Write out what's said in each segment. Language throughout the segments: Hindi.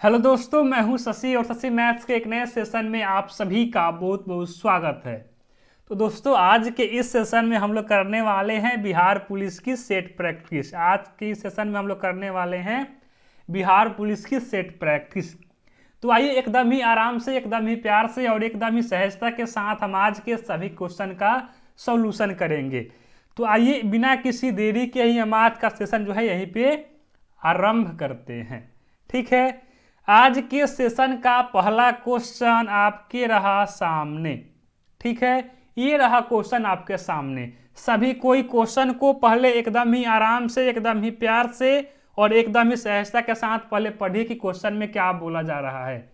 हेलो दोस्तों, मैं हूं शशि और शशि मैथ्स के एक नए सेशन में आप सभी का बहुत बहुत स्वागत है। तो दोस्तों, आज के इस सेशन में हम लोग करने वाले हैं बिहार पुलिस की सेट प्रैक्टिस। आज के इस सेशन में हम लोग करने वाले हैं बिहार पुलिस की सेट प्रैक्टिस। तो आइए एकदम ही आराम से, एकदम ही प्यार से और एकदम ही सहजता के साथ हम आज के सभी क्वेश्चन का सॉल्यूशन करेंगे। तो आइए बिना किसी देरी के ही हम आज का सेशन जो है यहीं पे आरंभ करते हैं। ठीक है, आज के सेशन का पहला क्वेश्चन आपके रहा सामने। ठीक है, ये रहा क्वेश्चन आपके सामने। सभी कोई क्वेश्चन को पहले एकदम ही आराम से, एकदम ही प्यार से और एकदम ही सहजता के साथ पहले पढ़िए कि क्वेश्चन में क्या बोला जा रहा है।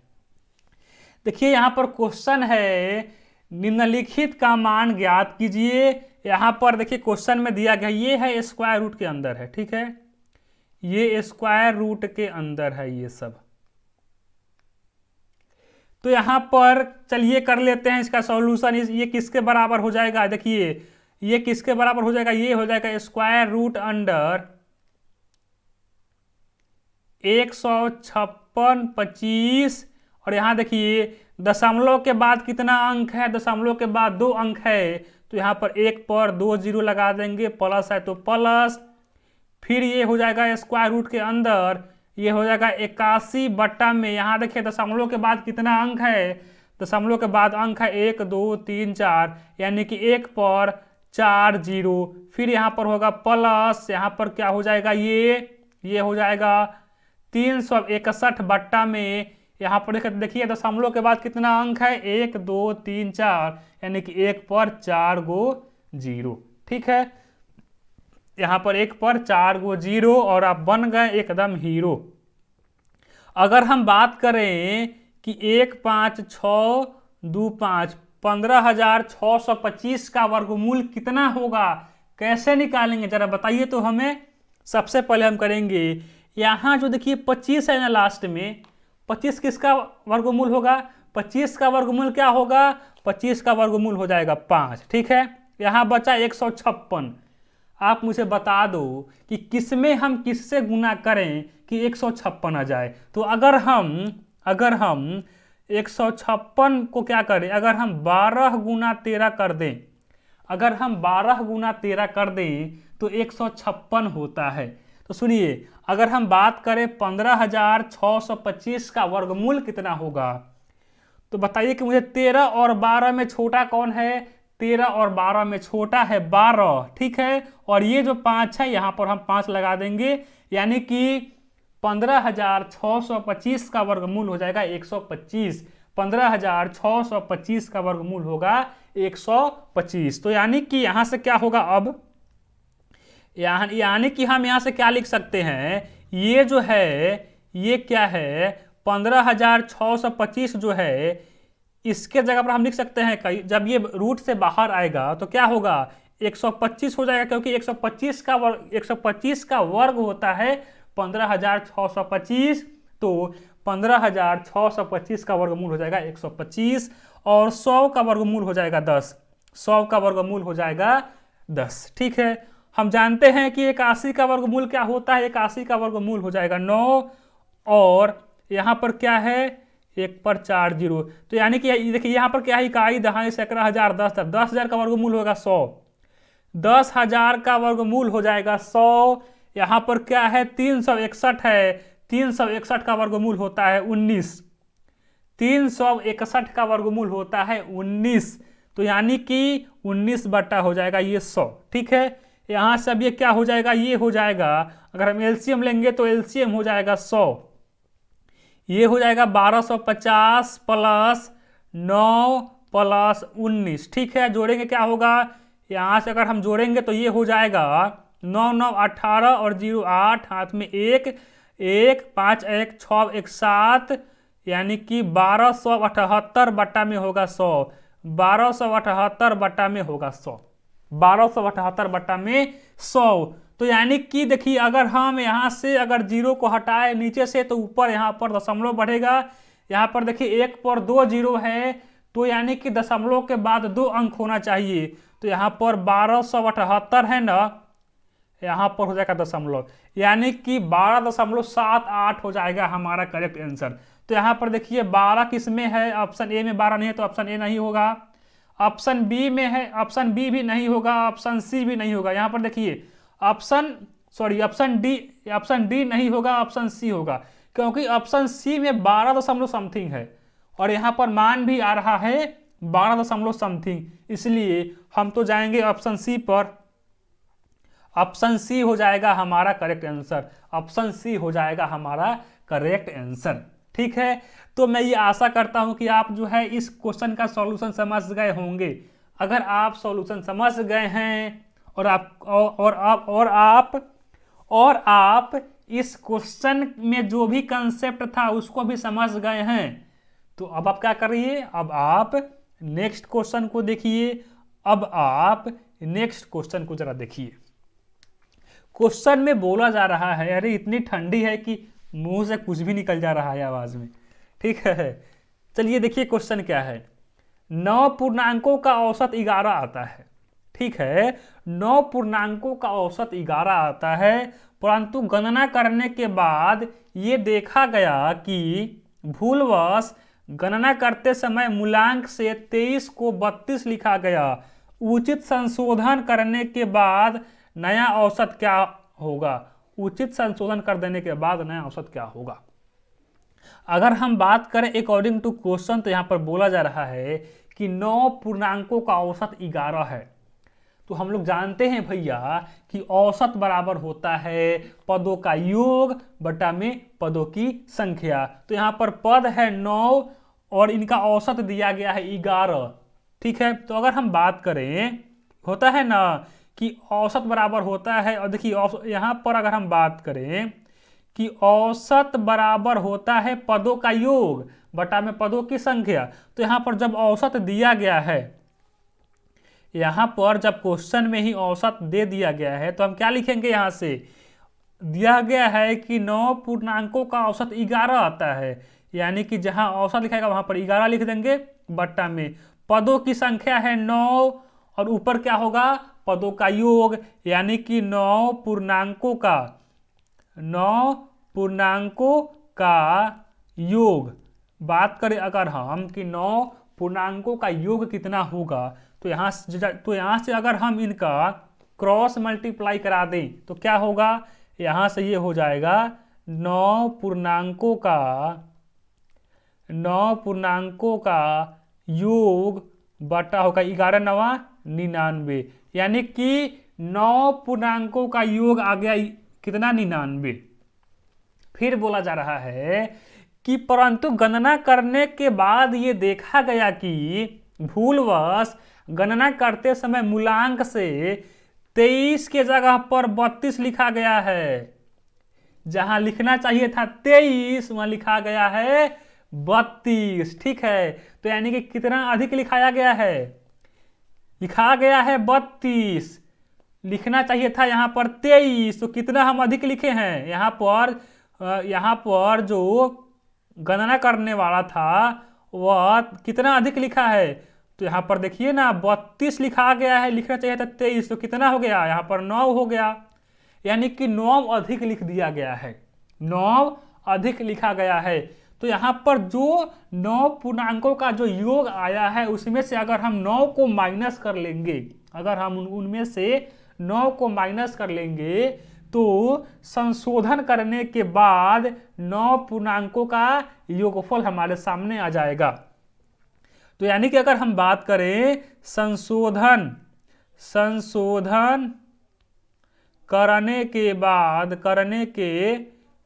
देखिए यहाँ पर क्वेश्चन है, निम्नलिखित का मान ज्ञात कीजिए। यहाँ पर देखिए क्वेश्चन में दिया गया, ये है स्क्वायर रूट के अंदर है। ठीक है, ये स्क्वायर रूट के अंदर है ये सब। तो यहां पर चलिए कर लेते हैं इसका सॉल्यूशन। ये किसके बराबर हो जाएगा? देखिए ये किसके बराबर हो जाएगा? ये हो जाएगा स्क्वायर रूट अंडर 156 और यहां देखिए दशमलव के बाद कितना अंक है? दशमलव के बाद 2 अंक है, तो यहां पर 1 पर 2 जीरो लगा देंगे, प्लस है तो प्लस। फिर ये हो जाएगा स्क्वायर रूट के अंदर, ये हो जाएगा 81 बट्टा में। यहाँ देखिए दशमलव के बाद कितना अंक है? दशमलव के बाद अंक है 1 2 3 4, यानी कि 1 पर 4 जीरो। फिर यहाँ पर होगा प्लस, यहाँ पर क्या हो जाएगा? ये हो जाएगा 361 बट्टा में। यहाँ पर देखिए दशमलव के बाद कितना अंक है? 1 2 3 4, यानी कि 1 पर 4 गो जीरो। ठीक है, यहाँ पर 1 पर 4 गो जीरो और आप बन गए एकदम हीरो। अगर हम बात करें कि 1 5 6 2 5 15,625 का वर्गमूल कितना होगा, कैसे निकालेंगे जरा बताइए तो हमें। सबसे पहले हम करेंगे, यहाँ जो देखिए 25 है ना लास्ट में, 25 किसका वर्गमूल होगा? 25 का वर्गमूल क्या होगा? 25 का वर्गमूल हो जाएगा 5। ठीक है, यहाँ बचा 156। आप मुझे बता दो कि किसमें हम किससे गुना करें कि 156 आ जाए। तो अगर हम 156 को क्या करें? अगर हम 12 गुना 13 कर दें, अगर हम 12 गुना 13 कर दें तो 156 होता है। तो सुनिए, अगर हम बात करें 15,625 का वर्गमूल कितना होगा, तो बताइए कि मुझे 13 और 12 में छोटा कौन है? 13 और 12 में छोटा है 12। ठीक है, और ये जो 5 है यहाँ पर हम 5 लगा देंगे, यानी कि 15,625 का वर्गमूल हो जाएगा 125। 15,625 का वर्गमूल होगा 125। तो यानी कि यहाँ से क्या होगा अब? यानी कि हम यहाँ से क्या लिख सकते हैं? ये जो है ये क्या है? 15,625 जो है, इसके जगह पर हम लिख सकते हैं कहीं, जब ये रूट से बाहर आएगा तो क्या होगा? 125 हो जाएगा, क्योंकि 125 का वर्ग होता है 15,625। तो 15,625 का वर्गमूल हो जाएगा 125 और 100 का वर्गमूल हो जाएगा 10। 100 का वर्गमूल हो जाएगा 10। ठीक है, हम जानते हैं कि 81 का वर्गमूल क्या होता है? 81 का वर्गमूल हो जाएगा 9 और यहाँ पर क्या है? 1 पर 4 जीरो। तो यानी कि देखिए यहाँ पर क्या है? इकाई, दहाई, सैकड़ा, हजार, 10,000 का वर्गमूल होगा 100। 10,000 का वर्गमूल हो जाएगा 100। यहाँ पर क्या है? 361 है, 361 का वर्गमूल होता है 19। 361 का वर्गमूल होता है 19। तो यानी कि 19 बट्टा हो जाएगा ये 100। ठीक है, यहाँ से अब ये क्या हो जाएगा? ये हो जाएगा, अगर हम एलसीएम लेंगे तो एलसीएम हो जाएगा 100। ये हो जाएगा 1250 प्लस 9 प्लस 19। ठीक है, जोड़ेंगे क्या होगा? यहाँ से अगर हम जोड़ेंगे तो ये हो जाएगा 9 9 18 और 0 8, हाथ में 1 1 5 1 6 1 7, यानी कि 1278 बट्टा में होगा 100। 1278 बट्टा में होगा 100। 1278 बट्टा में 100। तो यानी कि देखिए, अगर हम यहाँ से अगर जीरो को हटाए नीचे से तो ऊपर यहाँ पर दशमलव बढ़ेगा। यहाँ पर देखिए 1 पर 2 जीरो है, तो यानी कि दशमलव के बाद 2 अंक होना चाहिए। तो यहाँ पर 1278 है ना, यहाँ पर हो जाएगा दशमलव, यानी कि 12.78 हो जाएगा हमारा करेक्ट आंसर। तो यहाँ पर देखिए 12 किस में है, ऑप्शन ए में 12 नहीं है तो ऑप्शन ए नहीं होगा, ऑप्शन बी में है, ऑप्शन बी भी नहीं होगा, ऑप्शन सी भी नहीं होगा। यहाँ पर देखिए ऑप्शन डी नहीं होगा, ऑप्शन सी होगा, क्योंकि ऑप्शन सी में 12 दशमलव समथिंग है और यहाँ पर मान भी आ रहा है 12 दशमलव समथिंग, इसलिए हम तो जाएंगे ऑप्शन सी पर। ऑप्शन सी हो जाएगा हमारा करेक्ट आंसर, ऑप्शन सी हो जाएगा हमारा करेक्ट आंसर। ठीक है, तो मैं ये आशा करता हूं कि आप जो है इस क्वेश्चन का सॉल्यूशन समझ गए होंगे। अगर आप सॉल्यूशन समझ गए हैं और आप इस क्वेश्चन में जो भी कंसेप्ट था उसको भी समझ गए हैं, तो अब आप क्या करिए, अब आप नेक्स्ट क्वेश्चन को देखिए। अब आप नेक्स्ट क्वेश्चन को जरा देखिए। क्वेश्चन में बोला जा रहा है, अरे इतनी ठंडी है कि मुंह से कुछ भी निकल जा रहा है आवाज में। ठीक है, चलिए देखिए क्वेश्चन क्या है। 9 पूर्णांकों का औसत 11 आता है। ठीक है, 9 पूर्णांकों का औसत 11 आता है, परंतु गणना करने के बाद ये देखा गया कि भूलवश गणना करते समय मूलांक से 23 को 32 लिखा गया। उचित संशोधन करने के बाद नया औसत क्या होगा? उचित संशोधन कर देने के बाद नया औसत क्या होगा? अगर हम बात करें अकॉर्डिंग टू क्वेश्चन, तो यहाँ पर बोला जा रहा है कि 9 पूर्णांकों का औसत 11 है। तो हम लोग जानते हैं भैया कि औसत बराबर होता है पदों का योग बटा में पदों की संख्या। तो यहाँ पर पद है 9 और इनका औसत दिया गया है 11। ठीक है, तो अगर हम बात करें, होता है ना कि औसत बराबर होता है, और देखिए यहाँ पर अगर हम बात करें कि औसत बराबर होता है पदों का योग बटा में पदों की संख्या, तो यहाँ पर जब औसत दिया गया है, यहाँ पर जब क्वेश्चन में ही औसत दे दिया गया है, तो हम क्या लिखेंगे? यहाँ से दिया गया है कि 9 पूर्णांकों का औसत 11 आता है, यानी कि जहाँ औसत लिखाएगा वहाँ पर 11 लिख देंगे बट्टा में पदों की संख्या है 9 और ऊपर क्या होगा? पदों का योग, यानी कि 9 पूर्णांकों का योग। बात करें अगर हम कि 9 पूर्णांकों का योग कितना होगा, तो यहाँ से अगर हम इनका क्रॉस मल्टीप्लाई करा दें तो क्या होगा? यहाँ से ये हो जाएगा 9 पूर्णांकों का योग बटा होगा 11 9 99, यानी कि 9 पूर्णांकों का योग आ गया कितना? 99। फिर बोला जा रहा है कि परंतु गणना करने के बाद ये देखा गया कि भूलवश गणना करते समय मूलांक से 23 के जगह पर 32 लिखा गया है। जहां लिखना चाहिए था 23 वहां लिखा गया है 32। ठीक है, तो यानी कि कितना अधिक लिखाया गया है? लिखा गया है 32, लिखना चाहिए था यहाँ पर 23, तो कितना हम अधिक लिखे हैं? यहाँ पर जो गणना करने वाला था वह कितना अधिक लिखा है? तो यहाँ पर देखिए ना 32 लिखा गया है, लिखना चाहिए था 23, तो कितना हो गया? यहाँ पर 9 हो गया, यानी कि 9 अधिक लिख दिया गया है, 9 अधिक लिखा गया है। तो यहाँ पर जो 9 पूर्णांकों का जो योग आया है उसमें से अगर हम 9 को माइनस कर लेंगे, अगर हम उनमें से 9 को माइनस कर लेंगे तो संशोधन करने के बाद 9 पूर्णांकों का योगफल हमारे सामने आ जाएगा। तो यानी कि अगर हम बात करें संशोधन करने के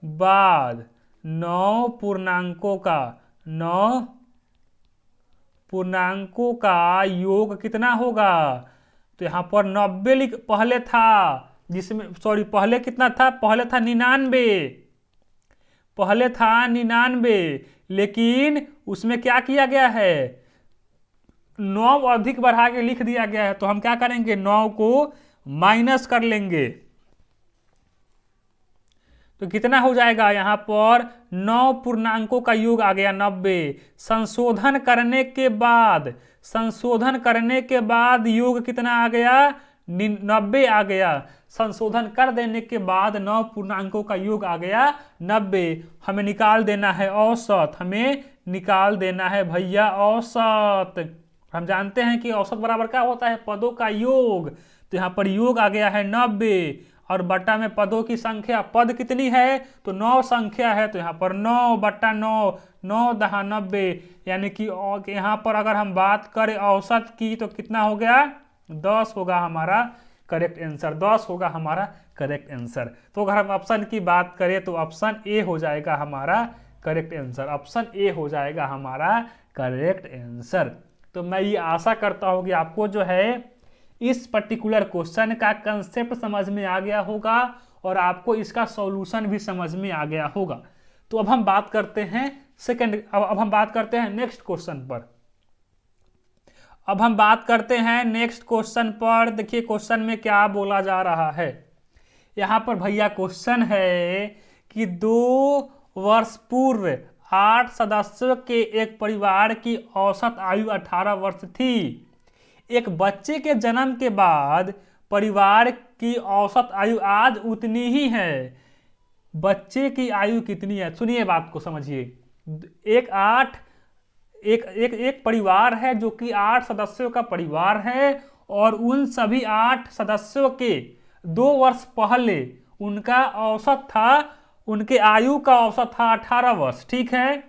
बाद 9 पूर्णांकों का योग कितना होगा? तो यहाँ पर 90 पहले था, पहले कितना था? पहले था 99, लेकिन उसमें क्या किया गया है? 9 अधिक बढ़ा के लिख दिया गया है। तो हम क्या करेंगे? 9 को माइनस कर लेंगे, तो कितना हो जाएगा? यहाँ पर 9 पूर्णांकों का योग आ गया 90। संशोधन करने के बाद योग कितना आ गया? 90 आ गया। संशोधन कर देने के बाद 9 पूर्णांकों का योग आ गया 90। हमें निकाल देना है औसत, हमें निकाल देना है भैया औसत। हम जानते हैं कि औसत बराबर क्या होता है, पदों का योग। तो यहाँ पर योग आ गया है 90 और बट्टा में पदों की संख्या, पद कितनी है तो 9 संख्या है, तो यहाँ पर 9 बट्टा 9, 9 दहा 90। यानी कि यहाँ पर अगर हम बात करें औसत की तो कितना हो गया 10 होगा हमारा करेक्ट आंसर, 10 होगा हमारा करेक्ट आंसर। तो अगर हम ऑप्शन की बात करें तो ऑप्शन ए हो जाएगा हमारा करेक्ट आंसर, ऑप्शन ए हो जाएगा हमारा करेक्ट आंसर। तो मैं ये आशा करता हूँ कि आपको जो है इस पर्टिकुलर क्वेश्चन का कंसेप्ट समझ में आ गया होगा और आपको इसका सॉल्यूशन भी समझ में आ गया होगा। तो अब हम बात करते हैं अब हम बात करते हैं नेक्स्ट क्वेश्चन पर। अब हम बात करते हैं नेक्स्ट क्वेश्चन पर। देखिए क्वेश्चन में क्या बोला जा रहा है। यहाँ पर भैया क्वेश्चन है कि 2 वर्ष पूर्व 8 सदस्यों के एक परिवार की औसत आयु 18 वर्ष थी। एक बच्चे के जन्म के बाद परिवार की औसत आयु आज उतनी ही है। बच्चे की आयु कितनी है? सुनिए बात को समझिए। एक परिवार है जो कि 8 सदस्यों का परिवार है और उन सभी 8 सदस्यों के 2 वर्ष पहले उनका औसत था, उनके आयु का औसत था 18 वर्ष। ठीक है।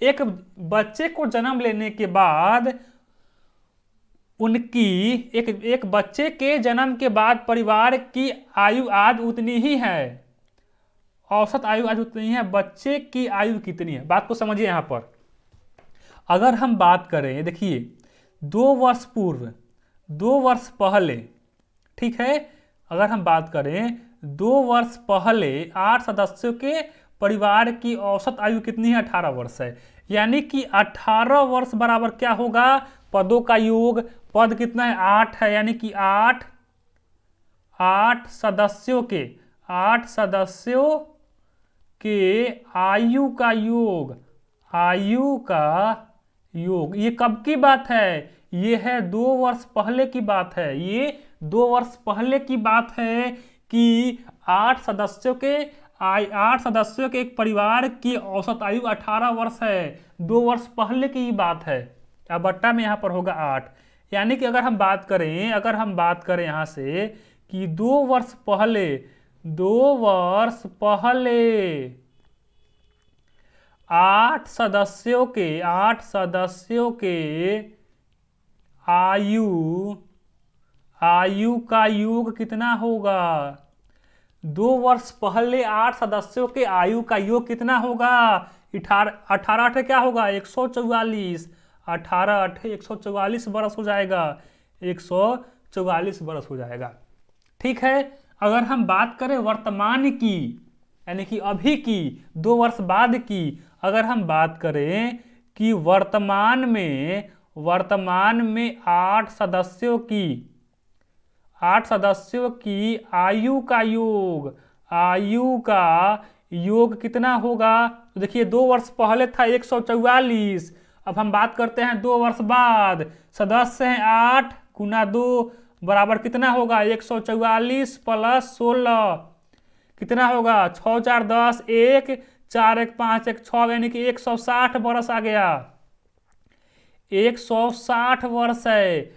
एक बच्चे को जन्म लेने के बाद उनकी एक बच्चे के जन्म के बाद परिवार की आयु आज उतनी ही है, औसत आयु आज उतनी है। बच्चे की आयु कितनी है? बात को समझिए। यहाँ पर अगर हम बात करें, देखिए 2 वर्ष पूर्व, 2 वर्ष पहले, ठीक है, अगर हम बात करें 2 वर्ष पहले 8 सदस्यों के परिवार की औसत आयु कितनी है? 18 वर्ष है। यानी कि 18 वर्ष बराबर क्या होगा? पदों का योग। पद कितना है? 8 है। यानी कि 8 सदस्यों के आयु का योग, आयु का योग। ये कब की बात है? ये है 2 वर्ष पहले की बात है। ये 2 वर्ष पहले की बात है कि 8 सदस्यों के एक परिवार की औसत आयु 18 वर्ष है। 2 वर्ष पहले की बात है। अब बट्टा में यहाँ पर होगा 8। यानी कि अगर हम बात करें यहाँ से कि 2 वर्ष पहले 8 सदस्यों के आयु का योग कितना होगा? 2 वर्ष पहले 8 सदस्यों के आयु का योग कितना होगा? 18 क्या होगा? 144। 18 144 बरस हो जाएगा, 144 बरस हो जाएगा। ठीक है। अगर हम बात करें वर्तमान की, यानी कि अभी की, 2 वर्ष बाद की, अगर हम बात करें कि वर्तमान में 8 सदस्यों की आयु का योग कितना होगा? तो देखिए 2 वर्ष पहले था 144। अब हम बात करते हैं 2 वर्ष बाद। सदस्य हैं 8 गुना 2 बराबर कितना होगा? 144 प्लस 16 कितना होगा? 6 4 10, 1 4 1 5 1 6, यानी कि 160 वर्ष आ गया। 160 वर्ष है।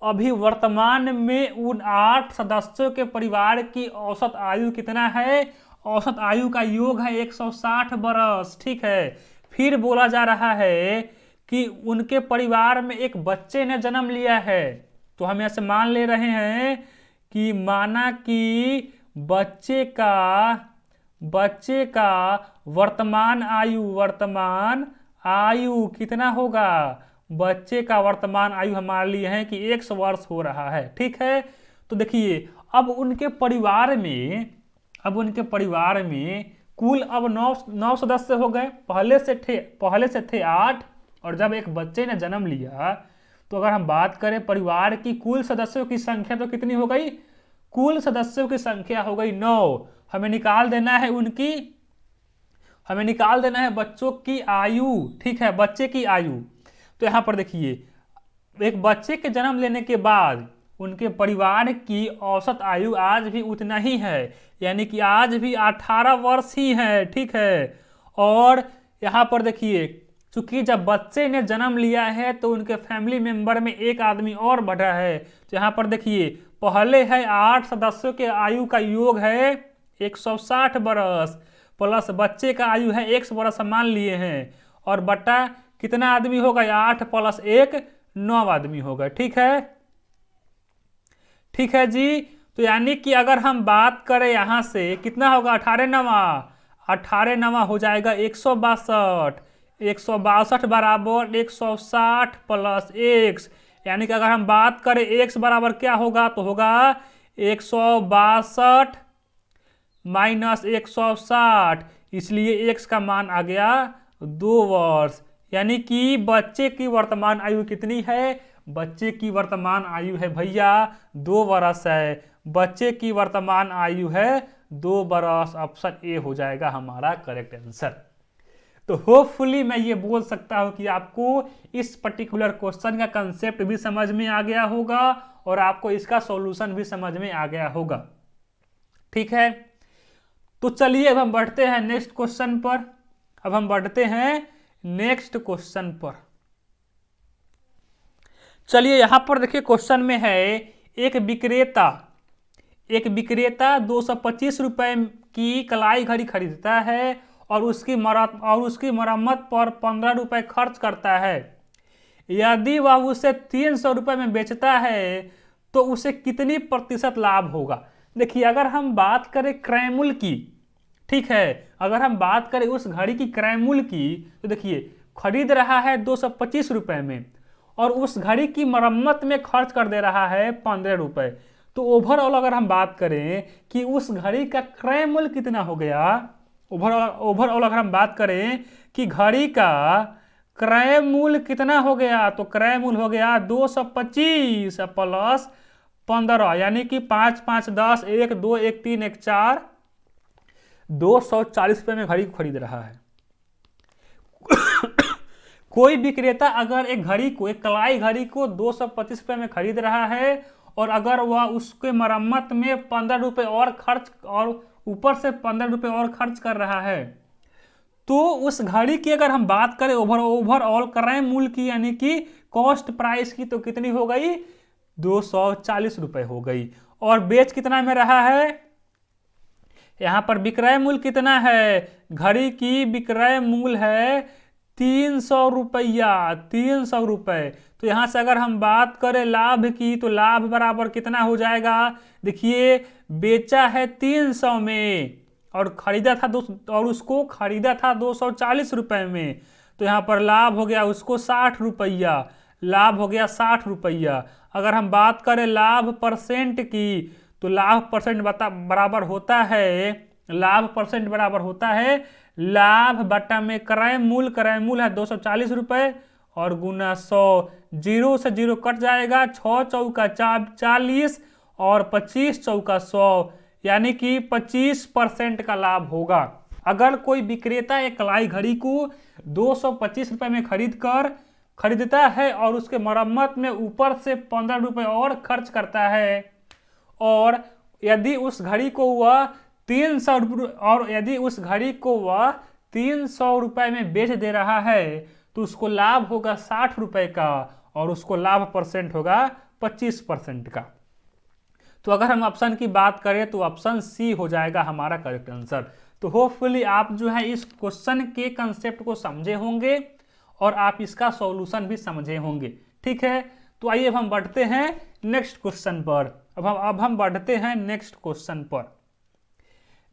अभी वर्तमान में उन 8 सदस्यों के परिवार की औसत आयु कितना है? औसत आयु का योग है 160 वर्ष। ठीक है। फिर बोला जा रहा है कि उनके परिवार में एक बच्चे ने जन्म लिया है। तो हम ऐसे मान ले रहे हैं कि माना कि बच्चे का वर्तमान आयु कितना होगा? बच्चे का वर्तमान आयु हमारे लिए है कि 100 वर्ष हो रहा है। ठीक है। तो देखिए अब उनके परिवार में कुल अब 9 सदस्य हो गए। पहले से थे 8, और जब एक बच्चे ने जन्म लिया तो अगर हम बात करें परिवार की कुल सदस्यों की संख्या तो कितनी हो गई? कुल सदस्यों की संख्या हो गई 9। हमें निकाल देना है बच्चों की आयु। ठीक है, बच्चे की आयु। तो यहाँ पर देखिए एक बच्चे के जन्म लेने के बाद उनके परिवार की औसत आयु आज भी उतना ही है, यानी कि आज भी 18 वर्ष ही है। ठीक है। और यहाँ पर देखिए, चूंकि जब बच्चे ने जन्म लिया है तो उनके फैमिली मेंबर में एक आदमी और बढ़ा है। तो यहाँ पर देखिए, पहले है 8 सदस्यों के आयु का योग है 160 बरस, प्लस बच्चे का आयु है 1 बरस मान लिए हैं, और बटा कितना आदमी होगा, 8 + 1 9 आदमी होगा। ठीक है। ठीक है जी। तो यानी कि अगर हम बात करें यहां से कितना होगा, 18 नवा हो जाएगा 162। 162 बराबर 160 + x, यानी कि अगर हम बात करें x बराबर क्या होगा, तो होगा 162 - 160, इसलिए x का मान आ गया 2 वर्ष। यानी कि बच्चे की वर्तमान आयु कितनी है, बच्चे की वर्तमान आयु है भैया 2 वर्ष है। बच्चे की वर्तमान आयु है 2 वर्ष। ऑप्शन ए हो जाएगा हमारा करेक्ट आंसर। तो होपफुली मैं ये बोल सकता हूं कि आपको इस पर्टिकुलर क्वेश्चन का कंसेप्ट भी समझ में आ गया होगा और आपको इसका सॉल्यूशन भी समझ में आ गया होगा। ठीक है। तो चलिए अब हम बढ़ते हैं नेक्स्ट क्वेश्चन पर। अब हम बढ़ते हैं नेक्स्ट क्वेश्चन पर। चलिए यहां पर देखिए, क्वेश्चन में है एक विक्रेता 225 रुपए की कलाई घड़ी खरीदता है और उसकी मरम्मत पर 15 रुपए खर्च करता है। यदि वह उसे 300 रुपए में बेचता है तो उसे कितनी प्रतिशत लाभ होगा। देखिए, अगर हम बात करें क्रय मूल्य की, ठीक है, अगर हम बात करें उस घड़ी की क्रय मूल्य की, तो देखिए खरीद रहा है 225 रुपए में और उस घड़ी की मरम्मत में खर्च कर दे रहा है 15 रुपए। तो ओवरऑल अगर हम बात करें कि उस घड़ी का क्रय मूल्य कितना हो गया, ओवरऑल अगर हम बात करें कि घड़ी का क्रय मूल्य कितना हो गया, तो क्रय मूल्य हो गया 225 + 15, यानी कि 5 × 5 = 10, 1 2 1 3 1 4, 240 रुपए में घड़ी को खरीद रहा है। कोई विक्रेता अगर एक कलाई घड़ी को 225 रुपए में खरीद रहा है और अगर वह उसके मरम्मत में 15 रुपए और ऊपर से 15 रुपए और खर्च कर रहा है, तो उस घड़ी की अगर हम बात करें ओवरऑल क्रय मूल्य की, यानी कि कॉस्ट प्राइस की, तो कितनी हो गई, 240 रुपए हो गई। और बेच कितना में रहा है, यहां पर विक्रय मूल्य कितना है, घड़ी की विक्रय मूल्य है 300 रुपया, 300 रुपए। तो यहां से अगर हम बात करें लाभ की, तो लाभ बराबर कितना हो जाएगा, देखिए बेचा है 300 में और खरीदा था उसको खरीदा था 240 रुपए में, तो यहाँ पर लाभ हो गया उसको 60 रुपया, लाभ हो गया 60 रुपया। अगर हम बात करें लाभ परसेंट की, तो लाभ परसेंट बराबर होता है लाभ बटा में क्रय मूल्य है 240 रुपए और गुना 100, 0 से 0 कट जाएगा, 6 चौका 40 और 25 चौका 100, यानी कि 25% का लाभ होगा। अगर कोई विक्रेता एक कलाई घड़ी को 225 रुपए में खरीदता है और उसके मरम्मत में ऊपर से 15 रुपए और खर्च करता है, और यदि उस घड़ी को वह 300 रुपए में बेच दे रहा है, तो उसको लाभ होगा 60 रुपए का और उसको लाभ परसेंट होगा 25% का। तो अगर हम ऑप्शन की बात करें तो ऑप्शन सी हो जाएगा हमारा करेक्ट आंसर। तो होपफुली आप जो है इस क्वेश्चन के कंसेप्ट को समझे होंगे और आप इसका सॉल्यूशन भी समझे होंगे। ठीक है। तो आइए अब हम बढ़ते हैं नेक्स्ट क्वेश्चन पर। अब हम बढ़ते हैं नेक्स्ट क्वेश्चन पर।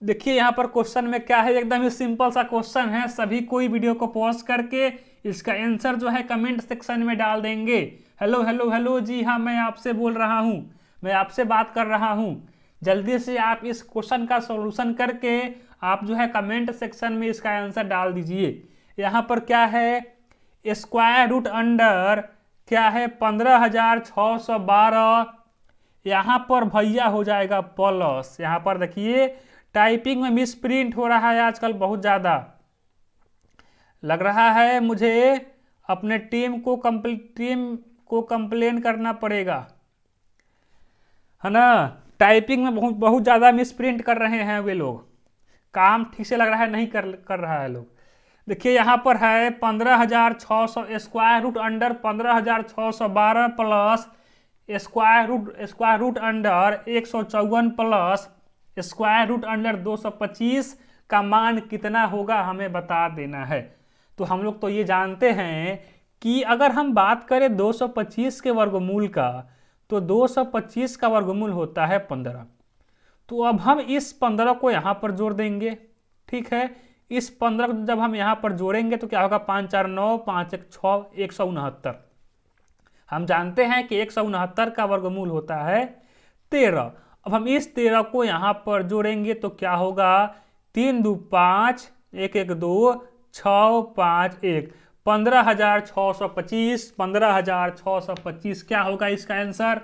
देखिए यहाँ पर क्वेश्चन में क्या है, एकदम ही सिंपल सा क्वेश्चन है। सभी कोई वीडियो को पॉज करके इसका आंसर जो है कमेंट सेक्शन में डाल देंगे। हेलो हेलो हेलो जी हाँ, मैं आपसे बोल रहा हूँ, मैं आपसे बात कर रहा हूँ। जल्दी से आप इस क्वेश्चन का सॉल्यूशन करके आप जो है कमेंट सेक्शन में इसका आंसर डाल दीजिए। यहाँ पर क्या है, स्क्वायर रूट अंडर क्या है 15,612, यहाँ पर भैया हो जाएगा प्लस। यहाँ पर देखिए टाइपिंग में मिस प्रिंट हो रहा है आजकल बहुत ज़्यादा, लग रहा है मुझे अपने टीम को कंप्लेन करना पड़ेगा। है ना। टाइपिंग में बहुत बहुत ज़्यादा मिसप्रिंट कर रहे हैं वे लोग, काम ठीक से लग रहा है नहीं कर रहा है लोग। देखिए यहाँ पर है 15,600 square root under 15,612 plus square root under 154 plus square root under 225 का मान कितना होगा हमें बता देना है। तो हम लोग तो ये जानते हैं कि अगर हम बात करें 225 के वर्गमूल का तो 225 का वर्गमूल होता है 15। तो अब हम इस 15 को यहाँ पर जोड़ देंगे, ठीक है। इस 15 को जब हम यहाँ पर जोड़ेंगे तो क्या होगा, 5 4 9 5 1 6 169। हम जानते हैं कि 169 का वर्गमूल होता है 13। अब हम इस 13 को यहाँ पर जोड़ेंगे तो क्या होगा, 3 2 5 1 1 2 6 5 1 15,625 15,625 क्या होगा इसका आंसर।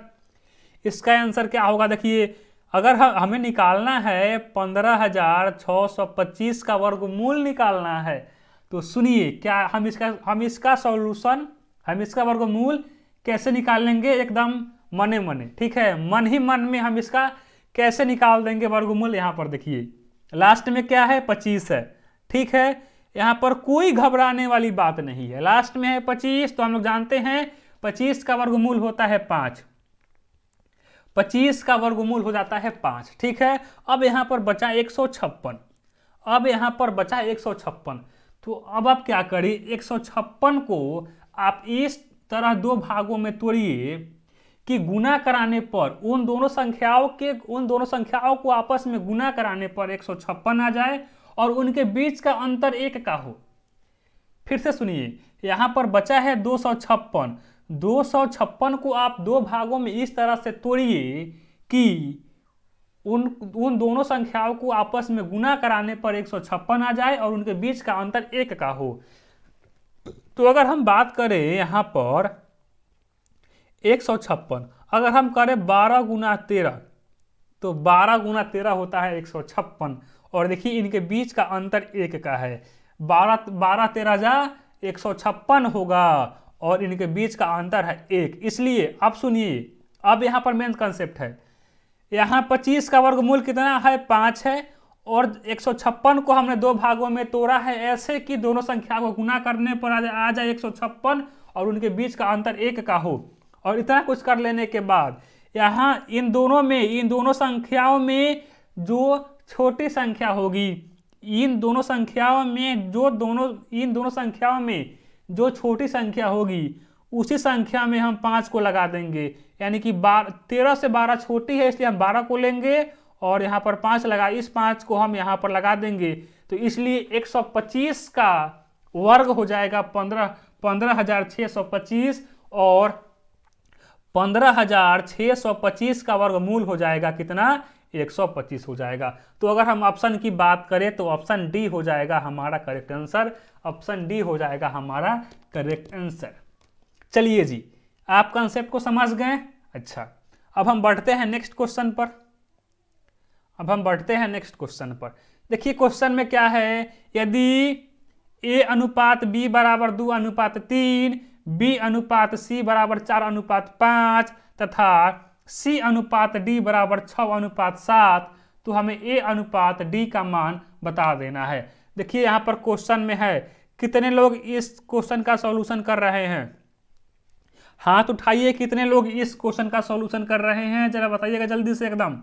इसका आंसर क्या होगा, देखिए अगर हमें निकालना है 15,625 का वर्गमूल निकालना है तो सुनिए क्या हम इसका वर्गमूल कैसे निकालेंगे, एकदम मने मने, ठीक है, मन ही मन में हम इसका कैसे निकाल देंगे वर्गमूल। यहाँ पर देखिए लास्ट में क्या है, 25 है, ठीक है। यहाँ पर कोई घबराने वाली बात नहीं है, लास्ट में है 25 तो हम लोग जानते हैं 25 का वर्गमूल होता है 5, 25 का वर्गमूल हो जाता है 5, ठीक है। अब यहाँ पर बचा 156, अब यहाँ पर बचा 156। तो अब आप क्या करिए, 156 को आप इस तरह दो भागों में तोड़िए कि गुना कराने पर उन दोनों संख्याओं को आपस में गुना कराने पर 156 आ जाए और उनके बीच का अंतर 1 का हो। फिर से सुनिए, यहाँ पर बचा है 256, 256 को आप दो भागों में इस तरह से तोड़िए कि उन दोनों संख्याओं को आपस में गुना कराने पर 156 आ जाए और उनके बीच का अंतर 1 का हो। तो अगर हम बात करें यहाँ पर 156, अगर हम करें 12 गुना 13 तो 12 गुना 13 होता है 156 और देखिए इनके बीच का अंतर 1 का है। 12 13 जा 156 होगा और इनके बीच का अंतर है 1। इसलिए अब सुनिए, अब यहाँ पर मेन कंसेप्ट है, यहाँ 25 का वर्गमूल कितना है, 5 है और 156 को हमने दो भागों में तोड़ा है ऐसे कि दोनों संख्या को गुना करने पर आ जाए 156 और उनके बीच का अंतर 1 का हो। और इतना कुछ कर लेने के बाद यहाँ इन दोनों संख्याओं में जो छोटी संख्या होगी, इन दोनों संख्याओं में जो छोटी संख्या होगी उसी संख्या में हम 5 को लगा देंगे। यानी कि 13 से 12 छोटी है इसलिए हम 12 को लेंगे और यहाँ पर 5 लगा, इस 5 को हम यहाँ पर लगा देंगे। तो इसलिए 125 का वर्ग हो जाएगा 15,625 और 15,625 का वर्गमूल हो जाएगा कितना, 125 हो जाएगा। तो अगर हम ऑप्शन की बात करें तो ऑप्शन डी हो जाएगा हमारा करेक्ट आंसर, ऑप्शन डी हो जाएगा हमारा करेक्ट आंसर। चलिए जी, आप कंसेप्ट को समझ गए। अच्छा, अब हम बढ़ते हैं नेक्स्ट क्वेश्चन पर। देखिए क्वेश्चन में क्या है, यदि a अनुपात b बराबर 2 अनुपात 3, b अनुपात c बराबर 4 अनुपात 5 तथा c अनुपात d बराबर 6 अनुपात 7 तो हमें a अनुपात d का मान बता देना है। देखिए यहाँ पर क्वेश्चन में है, कितने लोग इस क्वेश्चन का सॉल्यूशन कर रहे हैं, हाथ उठाइए, कितने लोग इस क्वेश्चन का सॉल्यूशन कर रहे हैं, जरा बताइएगा जल्दी से एकदम।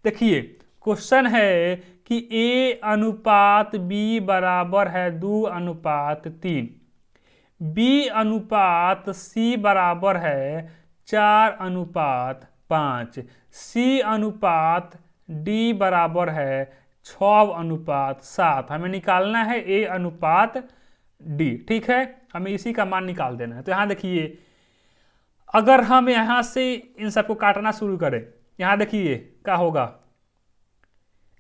देखिए क्वेश्चन है कि a अनुपात b बराबर है 2 अनुपात 3, b अनुपात c बराबर है 4 अनुपात 5, c अनुपात d बराबर है 6 अनुपात 7। हमें निकालना है a अनुपात d, ठीक है, हमें इसी का मान निकाल देना है। तो यहाँ देखिए, अगर हम यहाँ से इन सबको काटना शुरू करें, यहाँ देखिए क्या होगा,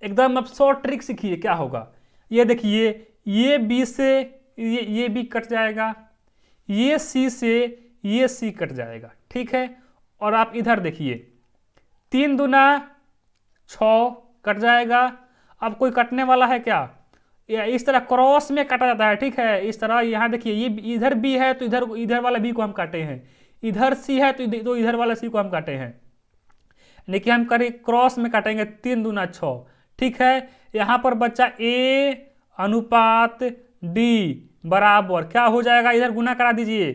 एकदम अब शॉर्ट ट्रिक सीखिए क्या होगा। ये देखिए, ये b से ये b कट जाएगा, ये c से ये c कट जाएगा, ठीक है। और आप इधर देखिए, 3 दूना 6 कट जाएगा। अब कोई कटने वाला है क्या, इस तरह क्रॉस में काटा जाता है, ठीक है। इस तरह यहाँ देखिए, ये इधर b है तो इधर वाला b को हम काटे हैं, इधर c है तो इधर वाला c को हम काटे हैं। यानी कि हम करें क्रॉस में काटेंगे 3 दूना 6, ठीक है। यहाँ पर बच्चा A अनुपात D बराबर क्या हो जाएगा, इधर गुना करा दीजिए,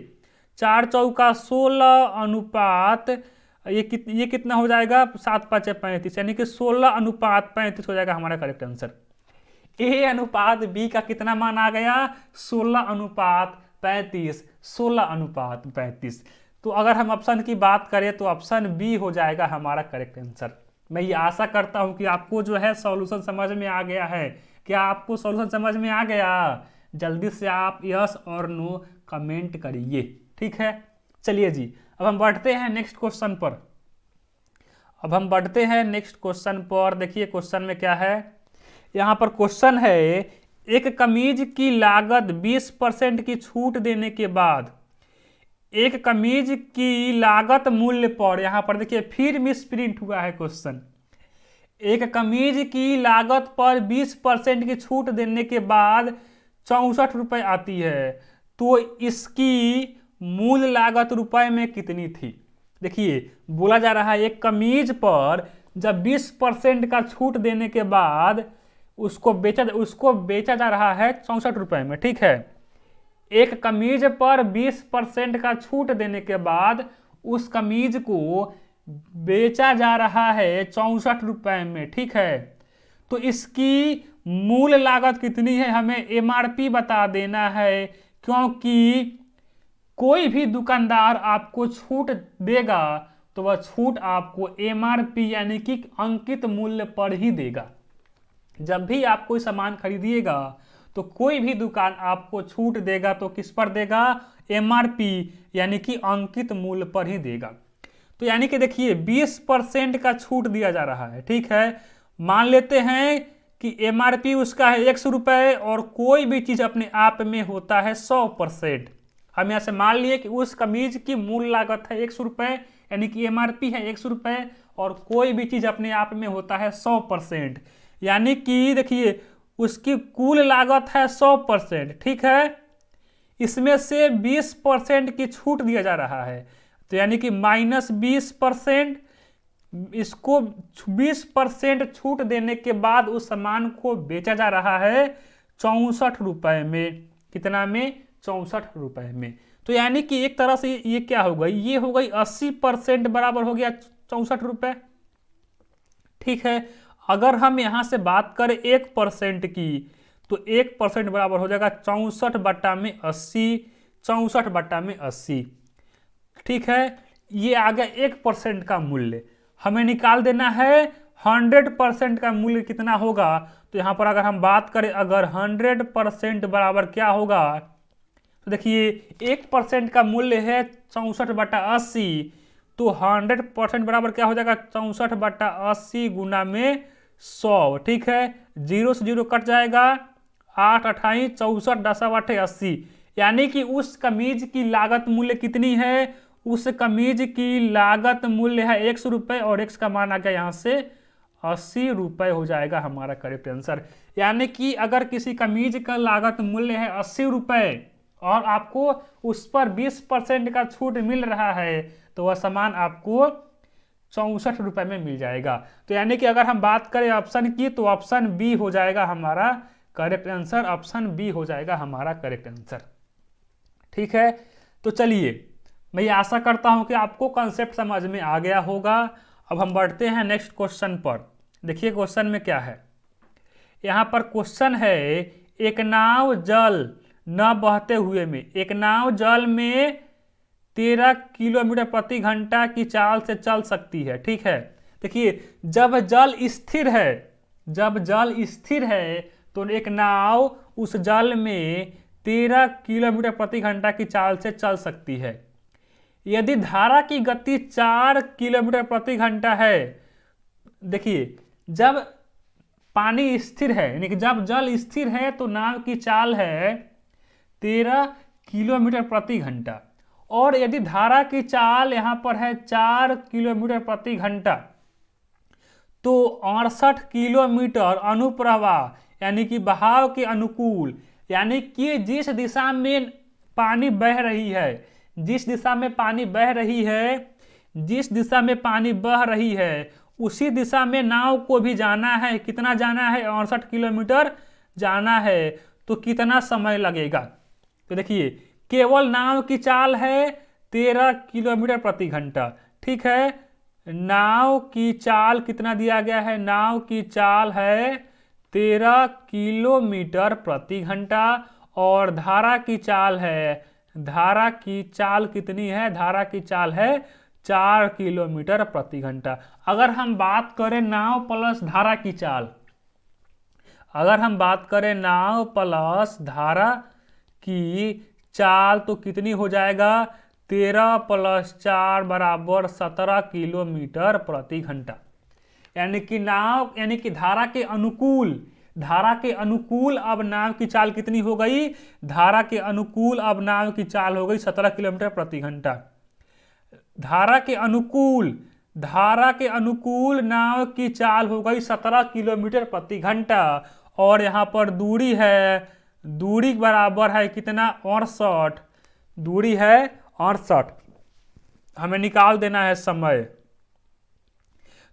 4 चौका 16 अनुपात ये कितना हो जाएगा, 7 5 35, यानी कि 16 अनुपात 35 हो जाएगा हमारा करेक्ट आंसर। A अनुपात B का कितना मान आ गया, 16 अनुपात 35, 16 अनुपात 35। तो अगर हम ऑप्शन की बात करें तो ऑप्शन बी हो जाएगा हमारा करेक्ट आंसर। मैं ये आशा करता हूं कि आपको जो है सॉल्यूशन समझ में आ गया है। क्या आपको सॉल्यूशन समझ में आ गया? जल्दी से आप यस और नो कमेंट करिए, ठीक है। चलिए जी, अब हम बढ़ते हैं नेक्स्ट क्वेश्चन पर। देखिए क्वेश्चन में क्या है, यहाँ पर क्वेश्चन है, एक कमीज की लागत 20% की छूट देने के बाद एक कमीज की लागत मूल्य पर, यहाँ पर देखिए फिर मिस प्रिंट हुआ है क्वेश्चन, एक कमीज की लागत पर 20% की छूट देने के बाद 64 रुपये आती है, तो इसकी मूल लागत रुपए में कितनी थी। देखिए बोला जा रहा है एक कमीज पर जब 20% का छूट देने के बाद उसको बेचा जा रहा है 64 रुपये में, ठीक है। एक कमीज पर 20% का छूट देने के बाद उस कमीज को बेचा जा रहा है 64 रुपये में, ठीक है। तो इसकी मूल लागत कितनी है, हमें MRP बता देना है, क्योंकि कोई भी दुकानदार आपको छूट देगा तो वह छूट आपको MRP यानी कि अंकित मूल्य पर ही देगा। जब भी आप कोई सामान खरीदिएगा तो कोई भी दुकान आपको छूट देगा तो किस पर देगा, MRP यानी कि अंकित मूल्य पर ही देगा। तो यानी कि देखिए 20% का छूट दिया जा रहा है, ठीक है। मान लेते हैं कि MRP उसका है 100 रुपये और कोई भी चीज़ अपने आप में होता है 100%। हम यहाँ से मान लिए कि उस कमीज की मूल लागत है 100 रुपये, यानी कि MRP है 100 रुपये और कोई भी चीज़ अपने आप में होता है 100%, यानी कि देखिए उसकी कुल लागत है 100%, ठीक है। इसमें से 20% की छूट दिया जा रहा है, तो यानी कि -20%, इसको 20% छूट देने के बाद उस सामान को बेचा जा रहा है 64 रुपये में। कितना में, 64 रुपये में। तो यानी कि एक तरह से ये क्या हो गई, ये हो गई 80% बराबर हो गया 64 रुपये, ठीक है। अगर हम यहाँ से बात करें 1% की तो 1% बराबर हो जाएगा 64 बट्टा में 80, 64 बट्टा में 80, ठीक है। ये आ गया 1% का मूल्य। हमें निकाल देना है 100% का मूल्य कितना होगा। तो यहाँ पर अगर हम बात करें, अगर 100% बराबर क्या होगा, तो देखिए 1% का मूल्य है 64 बट्टा 80, तो 100% बराबर क्या हो जाएगा, 64 बट्टा 80 गुना में 100, ठीक है। 0 से 0 कट जाएगा, 8 28 64 10 8 80, यानी कि उस कमीज की लागत मूल्य कितनी है, उस कमीज की लागत मूल्य है 100 रुपये और x का मान आ गया यहाँ से 80 रुपये हो जाएगा हमारा करेक्ट आंसर। यानी कि अगर किसी कमीज का लागत मूल्य है 80 रुपये और आपको उस पर 20% का छूट मिल रहा है तो वह सामान आपको 64 रुपये में मिल जाएगा। तो यानी कि अगर हम बात करें ऑप्शन की तो ऑप्शन बी हो जाएगा हमारा करेक्ट आंसर, ऑप्शन बी हो जाएगा हमारा करेक्ट आंसर, ठीक है। तो चलिए मैं ये आशा करता हूं कि आपको कॉन्सेप्ट समझ में आ गया होगा। अब हम बढ़ते हैं नेक्स्ट क्वेश्चन पर। देखिए क्वेश्चन में क्या है, यहाँ पर क्वेश्चन है, एक नाव जल न बहते हुए में, एक नाव जल में 13 किलोमीटर प्रति घंटा की चाल से चल सकती है, ठीक है। देखिए जब जल स्थिर है तो एक नाव उस जल में 13 किलोमीटर प्रति घंटा की चाल से चल सकती है। यदि धारा की गति 4 किलोमीटर प्रति घंटा है, देखिए जब पानी स्थिर है यानी कि जब जल स्थिर है तो नाव की चाल है 13 किलोमीटर प्रति घंटा, और यदि धारा की चाल यहाँ पर है 4 किलोमीटर प्रति घंटा तो 68 किलोमीटर अनुप्रवाह यानी कि बहाव के अनुकूल, यानी कि जिस दिशा में पानी बह रही है उसी दिशा में नाव को भी जाना है। कितना जाना है? 68 किलोमीटर जाना है। तो कितना समय लगेगा? तो देखिए, केवल नाव की चाल है 13 किलोमीटर प्रति घंटा। ठीक है, नाव की चाल कितना दिया गया है? नाव की चाल है 13 किलोमीटर प्रति घंटा। और धारा की चाल है, धारा की चाल कितनी है? धारा की चाल है 4 किलोमीटर प्रति घंटा। अगर हम बात करें नाव प्लस धारा की चाल, अगर हम बात करें नाव प्लस धारा की चाल तो कितनी हो जाएगा? 13 + 4 = 17 किलोमीटर प्रति घंटा। यानी कि नाव, यानी कि धारा के अनुकूल, धारा के अनुकूल अब नाव की चाल कितनी हो गई? धारा के अनुकूल अब नाव की चाल हो गई 17 किलोमीटर प्रति घंटा। धारा के अनुकूल, धारा के अनुकूल नाव की चाल हो गई 17 किलोमीटर प्रति घंटा। और यहाँ पर दूरी है, दूरी बराबर है कितना? 68। दूरी है 68। हमें निकाल देना है समय।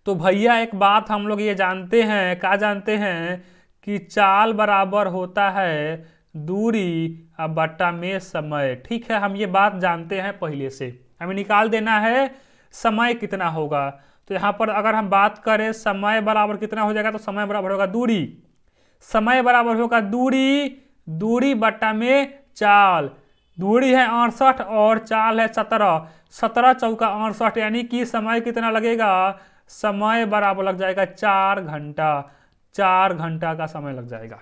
तो भैया एक बात हम लोग ये जानते हैं, क्या जानते हैं? कि चाल बराबर होता है दूरी बटा में समय। ठीक है, हम ये बात जानते हैं पहले से। हमें निकाल देना है समय कितना होगा। तो यहाँ पर अगर हम बात करें समय बराबर कितना हो जाएगा, तो समय बराबर होगा दूरी, समय बराबर होगा दूरी, दूरी बटा में चाल। दूरी है 68 और चाल है 17, 17 चौका 68, यानी कि समय कितना लगेगा? समय बराबर लग जाएगा 4 घंटा। 4 घंटा का समय लग जाएगा।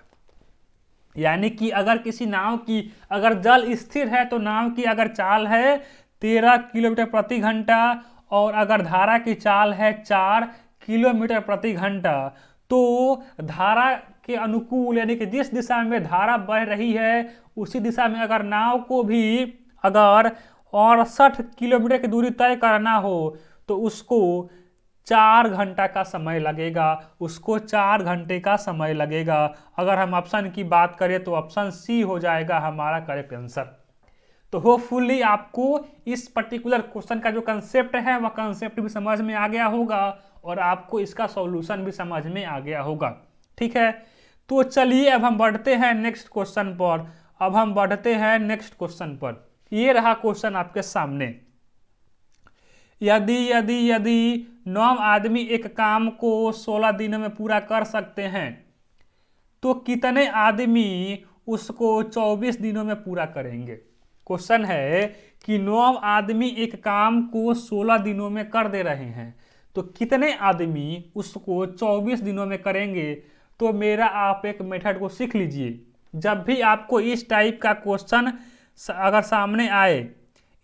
यानी कि अगर किसी नाव की, अगर जल स्थिर है तो नाव की अगर चाल है 13 किलोमीटर प्रति घंटा और अगर धारा की चाल है 4 किलोमीटर प्रति घंटा, तो धारा के अनुकूल, यानी कि जिस दिशा में धारा बह रही है उसी दिशा में अगर नाव को भी अगर 68 किलोमीटर की दूरी तय करना हो तो उसको 4 घंटा का समय लगेगा, उसको 4 घंटे का समय लगेगा। अगर हम ऑप्शन की बात करें तो ऑप्शन सी हो जाएगा हमारा करेक्ट आंसर। तो होपफुली आपको इस पर्टिकुलर क्वेश्चन का जो कंसेप्ट है वह कंसेप्ट भी समझ में आ गया होगा और आपको इसका सॉल्यूशन भी समझ में आ गया होगा। ठीक है, तो चलिए अब हम बढ़ते हैं नेक्स्ट क्वेश्चन पर। अब हम बढ़ते हैं नेक्स्ट क्वेश्चन पर। ये रहा क्वेश्चन आपके सामने। यदि यदि यदि 9 आदमी एक काम को 16 दिनों में पूरा कर सकते हैं तो कितने आदमी उसको 24 दिनों में पूरा करेंगे? क्वेश्चन है कि 9 आदमी एक काम को 16 दिनों में कर दे रहे हैं, तो कितने आदमी उसको 24 दिनों में करेंगे? तो मेरा आप एक मेथड को सीख लीजिए। जब भी आपको इस टाइप का क्वेश्चन अगर सामने आए,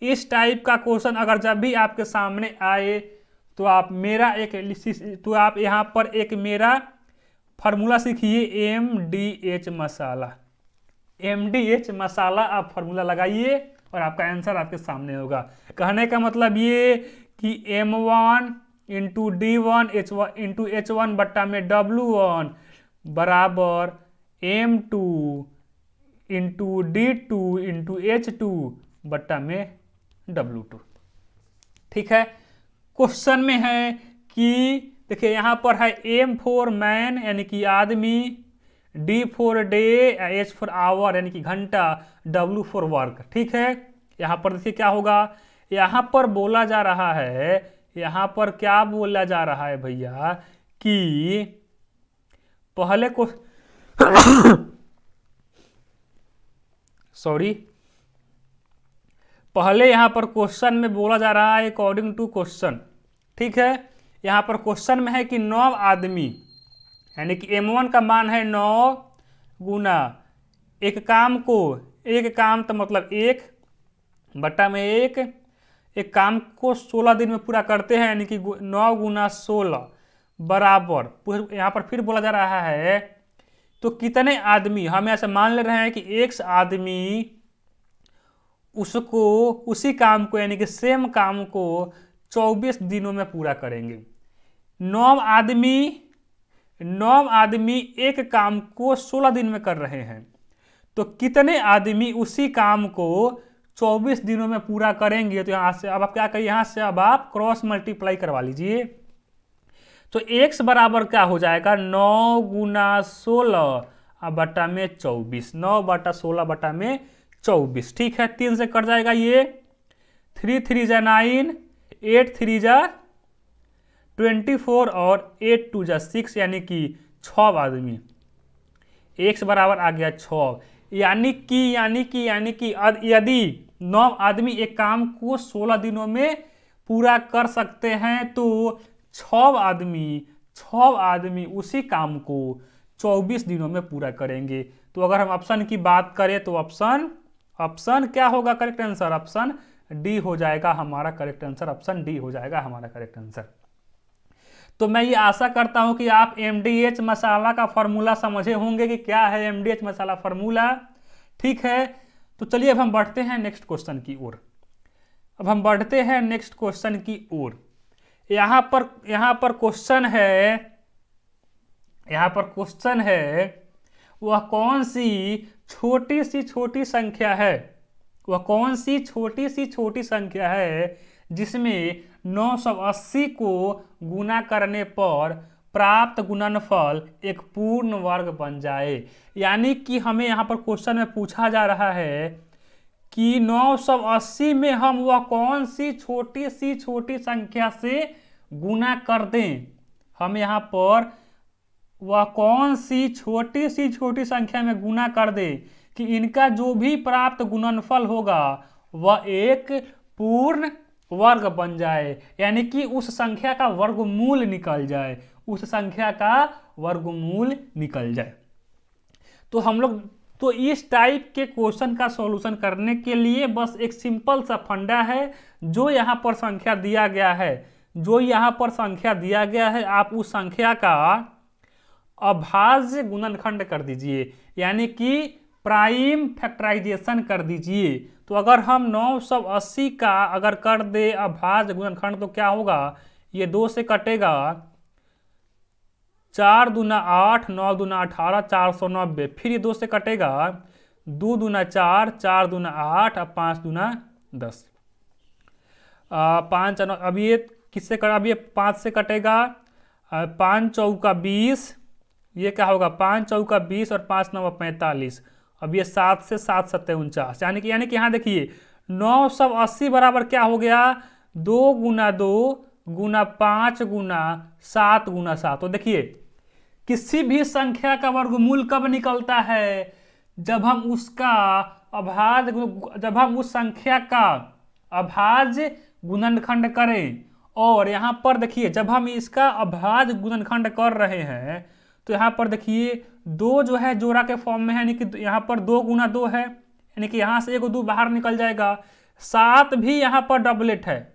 इस टाइप का क्वेश्चन अगर जब भी आपके सामने आए तो आप मेरा एक, तो आप यहाँ पर एक मेरा फार्मूला सीखिए, MDH मसाला। MDH मसाला आप फार्मूला लगाइए और आपका आंसर आपके सामने होगा। कहने का मतलब ये कि M1 × D1 × H1 बट्टा में W1 बराबर M2 × D2 × H2 बट्टा में W2। ठीक है, क्वेश्चन में है कि देखिए यहाँ पर है M फॉर मैन यानी कि आदमी, D for day, H for hour यानी कि घंटा, W फॉर वर्क। ठीक है, यहाँ पर देखिए क्या होगा। यहाँ पर बोला जा रहा है, यहाँ पर क्या बोला जा रहा है भैया कि पहले को सॉरी, पहले यहाँ पर क्वेश्चन में बोला जा रहा है अकॉर्डिंग टू क्वेश्चन। ठीक है, यहाँ पर क्वेश्चन में है कि 9 आदमी, यानी कि M1 का मान है 9 गुना एक काम को, एक काम तो मतलब 1 बट्टा में 1, एक काम को 16 दिन में पूरा करते हैं, यानी कि 9 गुना 16 बराबर, यहाँ पर फिर बोला जा रहा है तो कितने आदमी, हम ऐसे मान ले रहे हैं कि X आदमी उसको, उसी काम को यानी कि सेम काम को 24 दिनों में पूरा करेंगे। 9 आदमी एक काम को 16 दिन में कर रहे हैं, तो कितने आदमी उसी काम को 24 दिनों में पूरा करेंगे? तो यहाँ से अब आप क्या करिए, यहाँ से अब आप क्रॉस मल्टीप्लाई करवा लीजिए। तो x बराबर क्या हो जाएगा, 9 गुना 16 बटा में 24, 9 बटा 16 बटा में 24। ठीक है, 3 से कट जाएगा ये, 3 3 जा 9, 8 3 जा 24 और 8 2 जा 6, यानी कि 6 आदमी। x बराबर आ गया 6। यानी कि यदि 9 आदमी एक काम को 16 दिनों में पूरा कर सकते हैं तो 6 आदमी उसी काम को 24 दिनों में पूरा करेंगे। तो अगर हम ऑप्शन की बात करें तो ऑप्शन क्या होगा करेक्ट आंसर, ऑप्शन डी हो जाएगा हमारा करेक्ट आंसर, ऑप्शन डी हो जाएगा हमारा करेक्ट आंसर। तो मैं ये आशा करता हूं कि आप MDH मसाला का फॉर्मूला समझे होंगे कि क्या है MDH मसाला फॉर्मूला। ठीक है, तो चलिए अब हम बढ़ते हैं नेक्स्ट क्वेश्चन की ओर। यहाँ पर क्वेश्चन है वह कौन सी छोटी संख्या है जिसमें 980 को गुना करने पर प्राप्त गुणनफल एक पूर्ण वर्ग बन जाए। यानी कि हमें यहाँ पर क्वेश्चन में पूछा जा रहा है कि 980 में हम वह कौन सी छोटी संख्या से गुना कर दें। हम यहाँ पर वह कौन सी छोटी संख्या में गुना कर दें कि इनका जो भी प्राप्त गुणनफल होगा वह एक पूर्ण वर्ग बन जाए, यानी कि उस संख्या का वर्गमूल निकल जाए। तो हम लोग तो इस टाइप के क्वेश्चन का सॉल्यूशन करने के लिए बस एक सिंपल सा फंडा है, जो यहाँ पर संख्या दिया गया है आप उस संख्या का अभाज्य गुणनखंड कर दीजिए, यानी कि प्राइम फैक्टराइजेशन कर दीजिए। तो अगर हम 980 का अगर कर दे अभाज्य गुणनखंड तो क्या होगा, ये 2 से कटेगा, 4 दूना 8, 9 दूना 18, 490। फिर ये 2 से कटेगा, 2 दूना 4, 4 दूना 8 और 5 दूना 10, 5 अब ये किससे कर, अब ये 5 से कटेगा, 5 चौका 20, ये क्या होगा 5 चौका 20 और 5 9 45। अब ये 7 से 7 7 49, यानी कि यहाँ देखिए 980 बराबर क्या हो गया, 2 गुना 2 गुना 5 गुना 7 गुना 7। तो देखिए किसी भी संख्या का वर्गमूल कब निकलता है, जब हम उस संख्या का अभाज्य गुणनखंड करें। और यहाँ पर देखिए जब हम इसका अभाज्य गुणनखंड कर रहे हैं तो यहाँ पर देखिए 2 जो है जोड़ा के फॉर्म में है, यानी कि यहाँ पर 2 गुना 2 है, यानी कि यहाँ से 1 2 बाहर निकल जाएगा। 7 भी यहाँ पर डबलेट है,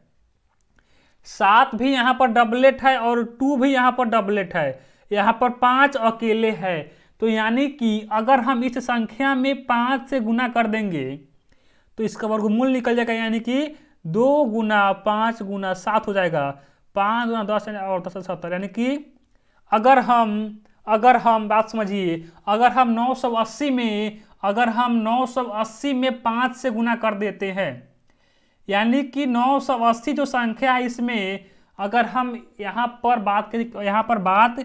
7 भी यहाँ पर डबलेट है और 2 भी यहाँ पर डबलेट है, यहाँ पर 5 अकेले है। तो यानी कि अगर हम इस संख्या में 5 से गुना कर देंगे तो इसका वर्गमूल निकल जाएगा, यानी कि 2 गुना 5 गुना 7 हो जाएगा, 5 गुना 10 और 10 70। यानी कि अगर हम बात समझिए, अगर हम 980 में 5 से गुना कर देते हैं, यानी कि 980 जो संख्या है इसमें अगर हम यहाँ पर बात करें, यहाँ पर बात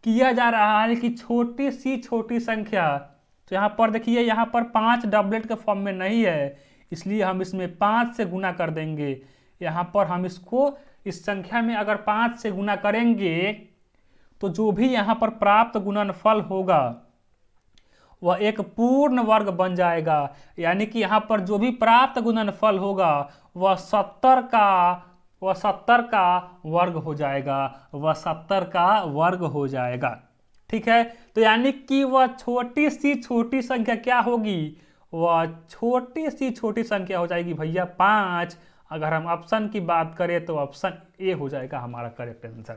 किया जा रहा है कि छोटी संख्या, तो यहाँ पर देखिए यहाँ पर 5 डबलेट के फॉर्म में नहीं है, इसलिए हम इसमें 5 से गुना कर देंगे। यहाँ पर हम इसको इस संख्या में अगर 5 से गुना करेंगे तो जो भी यहाँ पर प्राप्त गुणनफल होगा वह एक पूर्ण वर्ग बन जाएगा, यानी कि यहाँ पर जो भी प्राप्त गुणनफल होगा वह 70 का वर्ग हो जाएगा, ठीक है। तो यानी कि वह छोटी संख्या क्या होगी, वह छोटी संख्या हो जाएगी भैया 5। अगर हम ऑप्शन की बात करें तो ऑप्शन ए हो जाएगा हमारा करेक्ट आंसर।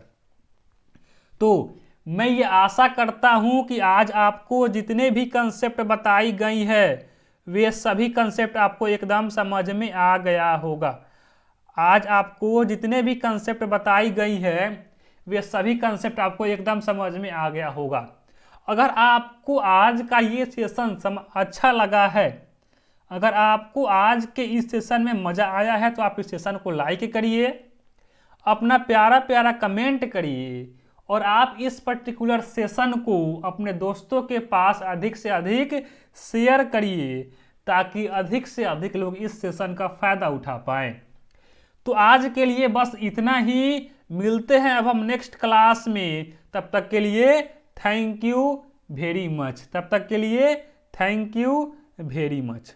तो मैं ये आशा करता हूं कि आज आपको जितने भी कंसेप्ट बताई गई है वे सभी कंसेप्ट आपको एकदम समझ में आ गया होगा। आज आपको जितने भी कंसेप्ट बताई गई है वे सभी कंसेप्ट आपको एकदम समझ में आ गया होगा। अगर आपको आज का ये सेशन अच्छा लगा है, अगर आपको आज के इस सेशन में मज़ा आया है तो आप इस सेशन को लाइक करिए, अपना प्यारा कमेंट करिए और आप इस पर्टिकुलर सेशन को अपने दोस्तों के पास अधिक से अधिक शेयर करिए ताकि अधिक से अधिक लोग इस सेशन का फायदा उठा पाएं। तो आज के लिए बस इतना ही, मिलते हैं अब हम नेक्स्ट क्लास में। तब तक के लिए थैंक यू वेरी मच। तब तक के लिए थैंक यू वेरी मच।